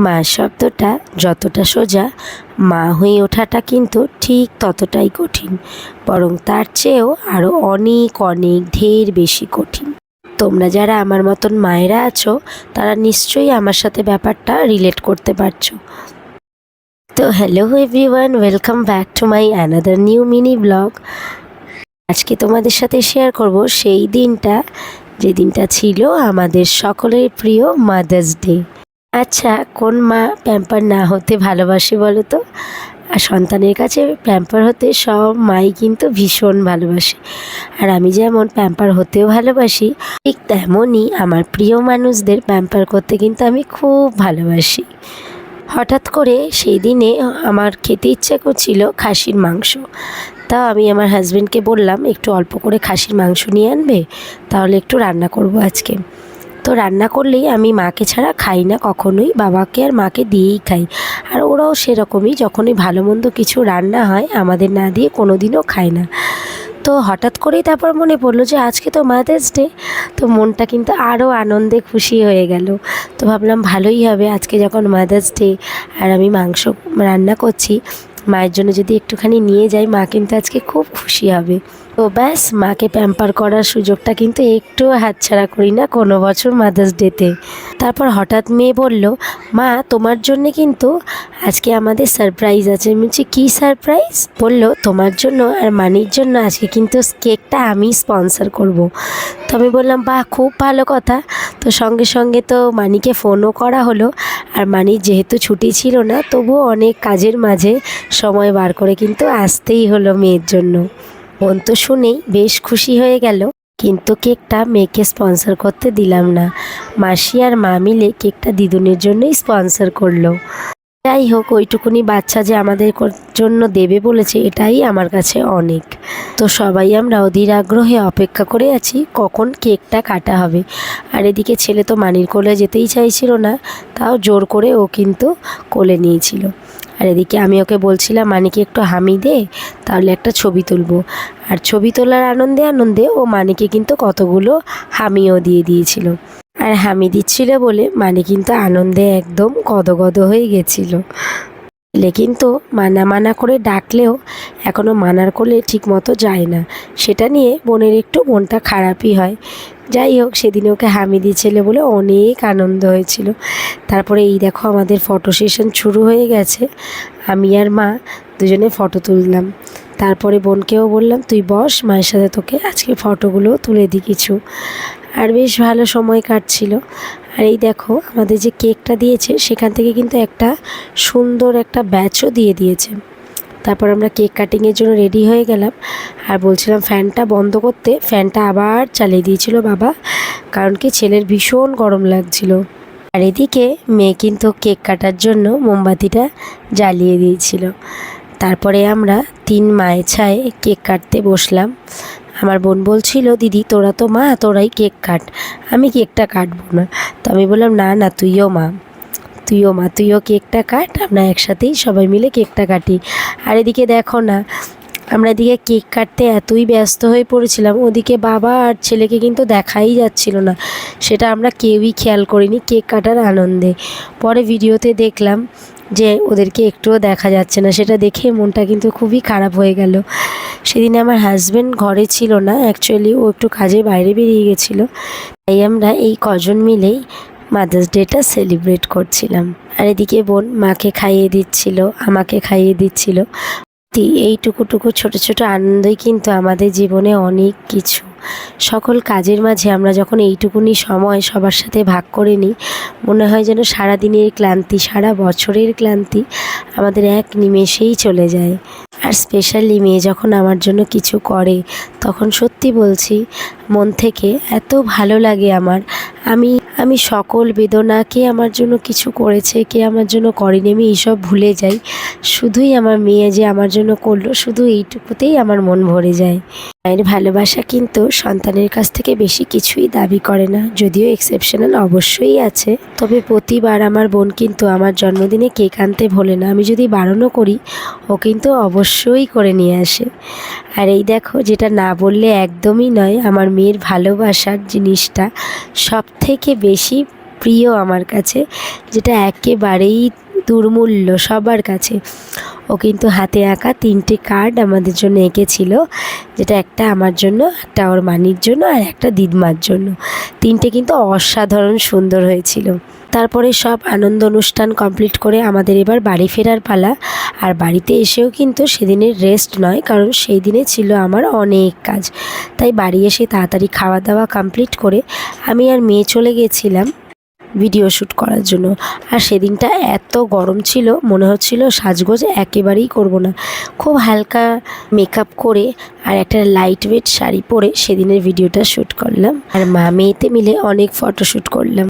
মা শব্দটা যতটা সোজা, মা হয়ে ওঠাটা কিন্তু ঠিক ততটাই কঠিন, বরং তার চেয়েও আরও অনেক অনেক ঢের বেশি কঠিন। তোমরা যারা আমার মতন মায়েরা আছো তারা নিশ্চয়ই আমার সাথে ব্যাপারটা রিলেট করতে পারছো। তো hello everyone, welcome back to my another new mini blog. আজকে তোমাদের সাথে শেয়ার করব সেই দিনটা, যে দিনটা ছিল আমাদের সকলের প্রিয় মাদার্স ডে। আচ্ছা, কোন মা প্যাম্পার না হতে ভালোবাসে বলো তো? আর সন্তানের কাছে প্যাম্পার হতে সব মাই কিন্তু ভীষণ ভালোবাসে। আর আমি যেমন প্যাম্পার হতেও ভালোবাসি, ঠিক তেমনই আমার প্রিয় মানুষদের প্যাম্পার করতে কিন্তু আমি খুব ভালোবাসি। হঠাৎ করে সেই দিনে আমার খেতে ইচ্ছে করছিল খাসির মাংস। তা আমি আমার হাজব্যান্ডকে বললাম, একটু অল্প করে খাসির মাংস নিয়ে আনবে, তাহলে একটু রান্না করব আজকে। তো রান্না করলেই আমি মাকে ছাড়া খাই না কখনোই, বাবাকে আর মাকে দিয়েই খাই। আর ওরাও সেরকমই, যখনই ভালো মন্দ কিছু রান্না হয় আমাদের না দিয়ে কোনো দিনও খায় না। তো হঠাৎ করেই তারপর মনে পড়লো যে আজকে তো মাদার্স ডে। তো মনটা কিন্তু আরও আনন্দে খুশি হয়ে গেল। তো ভাবলাম ভালোই হবে, আজকে যখন মাদার্স ডে আর আমি মাংস রান্না করছি, মায়ের জন্য যদি একটুখানি নিয়ে যাই, মা কিন্তু আজকে খুব খুশি হবে। তো ব্যাস, মাকে প্যাম্পার করার সুযোগটা কিন্তু একটুও হাতছাড়া করি না কোনো বছর মাদার্স ডেতে। তারপর হঠাৎ মেয়ে বলল, মা তোমার জন্যে কিন্তু আজকে আমাদের সারপ্রাইজ আছে। আমি বলছি, কী সারপ্রাইজ? বলল, তোমার জন্য আর মানির জন্য আজকে কিন্তু কেকটা আমি স্পন্সর করব। তো আমি বললাম, বাহ, খুব ভালো কথা। তো সঙ্গে সঙ্গে তো মানিকে ফোনও করা হলো। আর মানির যেহেতু ছুটি ছিল না, তবুও অনেক কাজের মাঝে সময় বার করে কিন্তু আসতেই হলো মেয়ের জন্য। বোন তো শুনেই বেশ খুশি হয়ে গেল, কিন্তু কেকটা মেয়েকে স্পন্সর করতে দিলাম না। মাসি আর মা মিলে কেকটা দিদুনের জন্যই স্পন্সর করলো। যাই হোক, ওইটুকুনি বাচ্চা যে আমাদের জন্য দেবে বলেছে, এটাই আমার কাছে অনেক। তো সবাই আমরা অধীর আগ্রহে অপেক্ষা করে আছি কখন কেকটা কাটা হবে। আর এদিকে ছেলে তো মানির কোলে যেতেই চাইছিল না, তাও জোর করে ও কিন্তু কোলে নিয়েছিল। আর এদিকে আমি ওকে বলছিলাম, মানিকে একটু হামি দে, তাহলে একটা ছবি তুলবো। আর ছবি তোলার আনন্দে আনন্দে ও মানিকে কিন্তু কতগুলো হামিও দিয়ে দিয়েছিল। আর হামি দিচ্ছিল বলে মানে কিন্তু আনন্দে একদম গদগদ হয়ে গেছিল। ছেলে কিন্তু মানা মানা করে ডাকলেও এখনও মানার কোলে ঠিক মতো যায় না, সেটা নিয়ে বোনের একটু মনটা খারাপই হয়। যাই হোক, সেদিন ওকে হামি দিয়েছিল বলে অনেক আনন্দ হয়েছিল। তারপরে এই দেখো, আমাদের ফটো সেশন শুরু হয়ে গেছে। আমি আর মা দুজনে ফটো তুললাম। তারপরে বোনকেও বললাম, তুই বস, মায়ের সাথে তোকে আজকে ফটোগুলো তুলে দিই কিছু। আর বেশ ভালো সময় কাটছিল। আর এই দেখো, আমাদের যে কেকটা দিয়েছে সেখান থেকে কিন্তু একটা সুন্দর একটা ব্যাচও দিয়ে দিয়েছে। তারপর আমরা কেক কাটিংয়ের জন্য রেডি হয়ে গেলাম। আর বলছিলাম ফ্যানটা বন্ধ করতে, ফ্যানটা আবার চালিয়ে দিয়েছিল বাবা, কারণ কি ছেলের ভীষণ গরম লাগছিল। আর এদিকে মেয়ে কিন্তু কেক কাটার জন্য মোমবাতিটা জ্বালিয়ে দিয়েছিল। তারপরে আমরা 3 মায়ের ছায়ে কেক কাটতে বসলাম। আমার বোন বলছিল, দিদি তোরা তো মা, তোরাই কেক কাট, আমি কেকটা কাটবো না। তো আমি বললাম, না না, তুইও কেকটা কাট, আমরা একসাথেই সবাই মিলে কেকটা কাটি। আর এদিকে দেখো না, আমরা এদিকে কেক কাটতে এতই ব্যস্ত হয়ে পড়েছিলাম, ওদিকে বাবা আর ছেলেকে কিন্তু দেখাই যাচ্ছিল না। সেটা আমরা কেউই খেয়াল করিনি কেক কাটার আনন্দে। পরে ভিডিওতে দেখলাম যে ওদেরকে একটুও দেখা যাচ্ছে না, সেটা দেখে মনটা কিন্তু খুবই খারাপ হয়ে গেল। সেদিন আমার হাজব্যান্ড ঘরে ছিল না, অ্যাকচুয়ালি ও একটু কাজে বাইরে বেরিয়ে গেছিলো। তাই আমরা এই কজন মিলেই মাদার্স ডেটা সেলিব্রেট করছিলাম। আর এদিকে বোন মাকে খাইয়ে দিচ্ছিল, আমাকে খাইয়ে দিচ্ছিল। এইটুকুটুকু ছোট ছোট আনন্দই কিন্তু আমাদের জীবনে অনেক কিছু। সকল কাজের মাঝে আমরা যখন এইটুকুনি সময় সবার সাথে ভাগ করে নিই, মনে হয় যেন সারাদিনের ক্লান্তি, সারা বছরের ক্লান্তি আমাদের এক নিমেষেই চলে যায়। আর স্পেশালি মেয়ে যখন আমার জন্য কিছু করে, তখন সত্যি বলছি মন থেকে এত ভালো লাগে আমার। আমি সকল বেদনা, কে আমার জন্য কিছু করেছে, কে আমার জন্য করেনি, আমি এইসব ভুলে যাই। শুধুই আমার মেয়ে যে আমার জন্য করলো, শুধু এইটুকুতেই আমার মন ভরে যায়। মায়ের ভালোবাসা কিন্তু সন্তানের কাছ থেকে বেশি কিছুই দাবি করে না, যদিও এক্সেপশনাল অবশ্যই আছে। তবে প্রতিবার আমার বোন কিন্তু আমার জন্মদিনে কেক আনতে ভোলে না। আমি যদি বারণও করি, ও কিন্তু অবশ্যই করে নিয়ে আসে। আর এই দেখো, যেটা না বললে একদমই নয়, আমার মেয়ের ভালোবাসার জিনিসটা সব থেকে বেশি প্রিয় আমার কাছে, যেটা একেবারেই দুর্মূল্য সবার কাছে। ও কিন্তু হাতে আঁকা 3টে কার্ড আমাদের জন্য এঁকেছিল, যেটা একটা আমার জন্য, একটা ওর মানির জন্য, আর একটা দিদমার জন্য। 3টে কিন্তু অসাধারণ সুন্দর হয়েছিল। তারপরে সব আনন্দ অনুষ্ঠান কমপ্লিট করে আমাদের এবার বাড়ি ফেরার পালা। আর বাড়িতে এসেও কিন্তু সেদিনের রেস্ট নয়, কারণ সেই দিনে ছিল আমার অনেক কাজ। তাই বাড়ি এসে তাড়াতাড়ি খাওয়া দাওয়া কমপ্লিট করে আমি আর মেয়ে চলে গেছিলাম ভিডিও শ্যুট করার জন্য। আর সেদিনটা এত গরম ছিল, মনে হচ্ছিল সাজগোজ একেবারেই করব না। খুব হালকা মেকআপ করে আর একটা লাইট ওয়েট শাড়ি পরে সেদিনের ভিডিওটা শ্যুট করলাম, আর মা মেয়েতে মিলে অনেক ফটো শ্যুট করলাম।